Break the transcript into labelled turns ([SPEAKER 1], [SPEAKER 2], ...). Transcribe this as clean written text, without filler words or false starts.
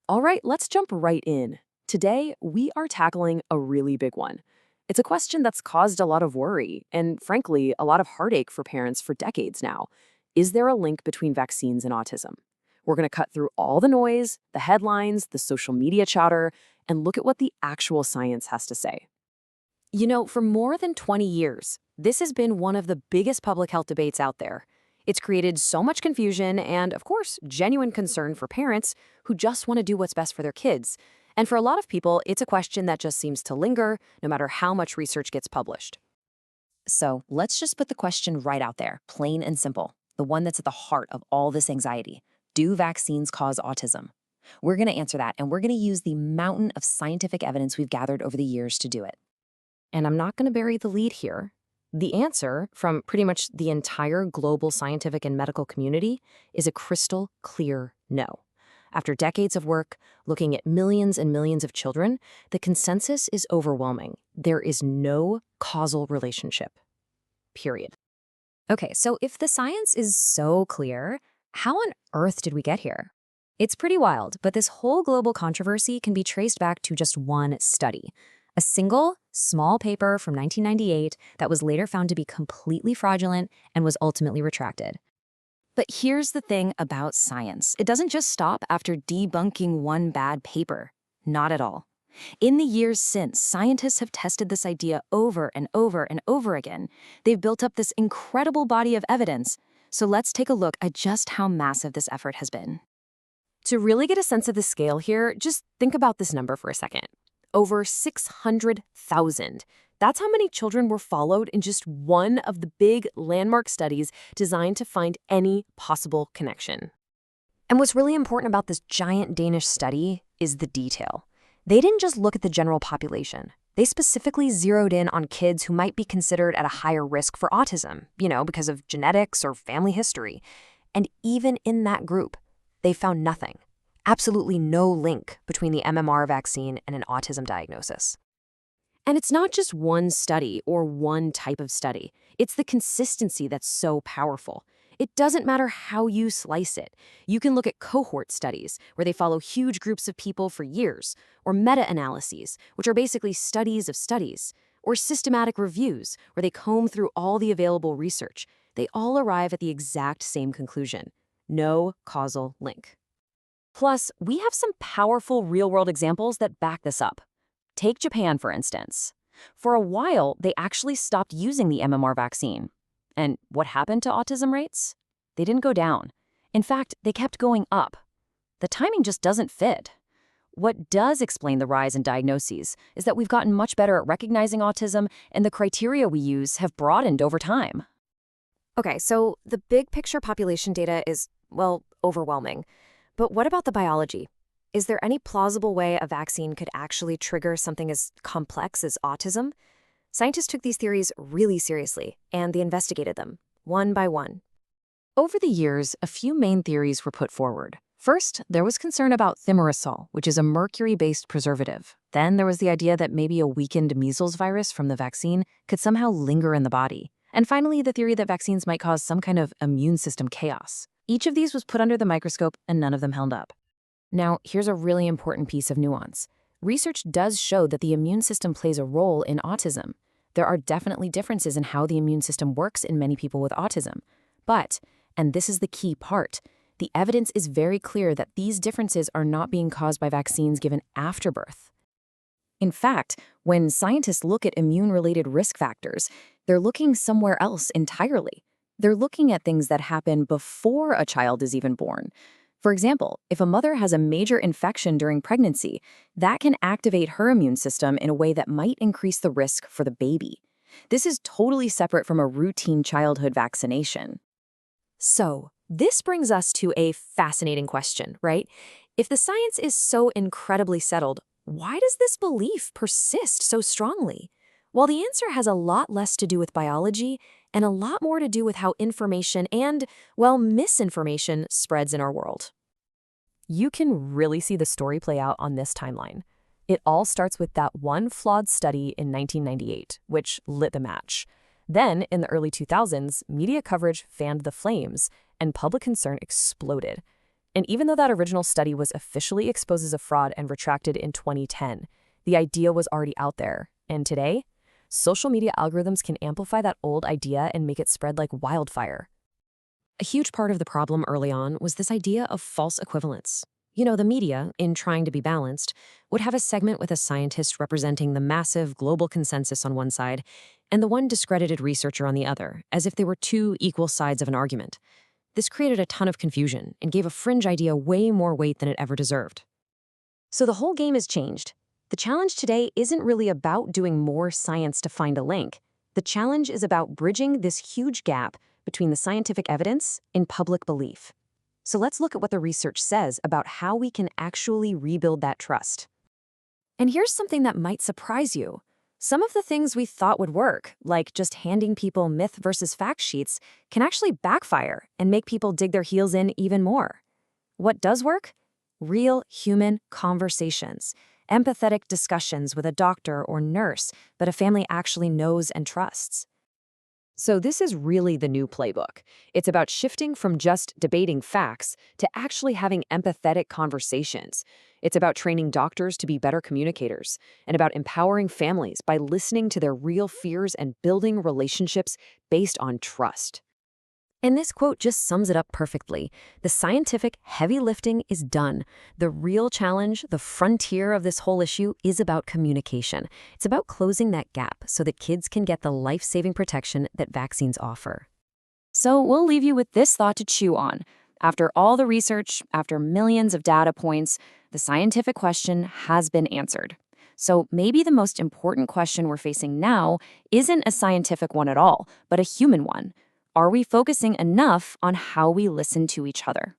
[SPEAKER 1] All right, let's jump right in. Today, we are tackling a really big one. It's a question that's caused a lot of worry and, frankly, a lot of heartache for parents for decades now. Is there a link between vaccines and autism? We're going to cut through all the noise, the headlines, the social media chatter, and look at what the actual science has to say. You know, for more than 20 years, this has been one of the biggest public health debates out there. It's created so much confusion and, of course, genuine concern for parents who just want to do what's best for their kids. And for a lot of people, it's a question that just seems to linger, no matter how much research gets published.
[SPEAKER 2] So let's just put the question right out there, plain and simple, the one that's at the heart of all this anxiety. Do vaccines cause autism? We're going to answer that, and we're going to use the mountain of scientific evidence we've gathered over the years to do it.
[SPEAKER 1] And I'm not going to bury the lead here. The answer from pretty much the entire global scientific and medical community is a crystal clear no. After decades of work, looking at millions and millions of children, the consensus is overwhelming. There is no causal relationship. Period.
[SPEAKER 2] Okay, so if the science is so clear, how on earth did we get here? It's pretty wild, but this whole global controversy can be traced back to just one study. A single, small paper from 1998 that was later found to be completely fraudulent and was ultimately retracted. But here's the thing about science. It doesn't just stop after debunking one bad paper. Not at all. In the years since, scientists have tested this idea over and over and over again. They've built up this incredible body of evidence. So let's take a look at just how massive this effort has been.
[SPEAKER 1] To really get a sense of the scale here, just think about this number for a second. Over 600,000. That's how many children were followed in just one of the big landmark studies designed to find any possible connection.
[SPEAKER 2] And what's really important about this giant Danish study is the detail. They didn't just look at the general population. They specifically zeroed in on kids who might be considered at a higher risk for autism, because of genetics or family history. And even in that group, they found nothing. Absolutely no link between the MMR vaccine and an autism diagnosis.
[SPEAKER 1] And it's not just one study or one type of study. It's the consistency that's so powerful. It doesn't matter how you slice it. You can look at cohort studies, where they follow huge groups of people for years, or meta-analyses, which are basically studies of studies, or systematic reviews, where they comb through all the available research. They all arrive at the exact same conclusion: no causal link. Plus, we have some powerful real-world examples that back this up. Take Japan, for instance. For a while, they actually stopped using the MMR vaccine. And what happened to autism rates? They didn't go down. In fact, they kept going up. The timing just doesn't fit. What does explain the rise in diagnoses is that we've gotten much better at recognizing autism, and the criteria we use have broadened over time.
[SPEAKER 3] Okay, so the big picture population data is, overwhelming. But what about the biology? Is there any plausible way a vaccine could actually trigger something as complex as autism? Scientists took these theories really seriously, and they investigated them, one by one.
[SPEAKER 1] Over the years, a few main theories were put forward. First, there was concern about thimerosal, which is a mercury-based preservative. Then there was the idea that maybe a weakened measles virus from the vaccine could somehow linger in the body. And finally, the theory that vaccines might cause some kind of immune system chaos. Each of these was put under the microscope, and none of them held up. Now, here's a really important piece of nuance. Research does show that the immune system plays a role in autism. There are definitely differences in how the immune system works in many people with autism. But, and this is the key part, the evidence is very clear that these differences are not being caused by vaccines given after birth. In fact, when scientists look at immune-related risk factors, they're looking somewhere else entirely. They're looking at things that happen before a child is even born. For example, if a mother has a major infection during pregnancy, that can activate her immune system in a way that might increase the risk for the baby. This is totally separate from a routine childhood vaccination. So, this brings us to a fascinating question, right? If the science is so incredibly settled, why does this belief persist so strongly? Well, the answer has a lot less to do with biology and a lot more to do with how information and, misinformation spreads in our world. You can really see the story play out on this timeline. It all starts with that one flawed study in 1998, which lit the match. Then, in the early 2000s, media coverage fanned the flames, and public concern exploded.
[SPEAKER 4] And even though that original study was officially exposed as a fraud and retracted in 2010, the idea was already out there. And today, social media algorithms can amplify that old idea and make it spread like wildfire.
[SPEAKER 2] A huge part of the problem early on was this idea of false equivalence. You know, the media, in trying to be balanced, would have a segment with a scientist representing the massive global consensus on one side and the one discredited researcher on the other, as if they were two equal sides of an argument. This created a ton of confusion and gave a fringe idea way more weight than it ever deserved. So the whole game has changed. The challenge today isn't really about doing more science to find a link. The challenge is about bridging this huge gap between the scientific evidence and public belief. So let's look at what the research says about how we can actually rebuild that trust. And here's something that might surprise you. Some of the things we thought would work, like just handing people myth versus fact sheets, can actually backfire and make people dig their heels in even more. What does work? Real human conversations, empathetic discussions with a doctor or nurse that a family actually knows and trusts. So this is really the new playbook. It's about shifting from just debating facts to actually having empathetic conversations. It's about training doctors to be better communicators and about empowering families by listening to their real fears and building relationships based on trust. And this quote just sums it up perfectly. The scientific heavy lifting is done. The real challenge, the frontier of this whole issue, is about communication. It's about closing that gap so that kids can get the life-saving protection that vaccines offer. So we'll leave you with this thought to chew on. After all the research, after millions of data points, the scientific question has been answered. So maybe the most important question we're facing now isn't a scientific one at all, but a human one. Are we focusing enough on how we listen to each other?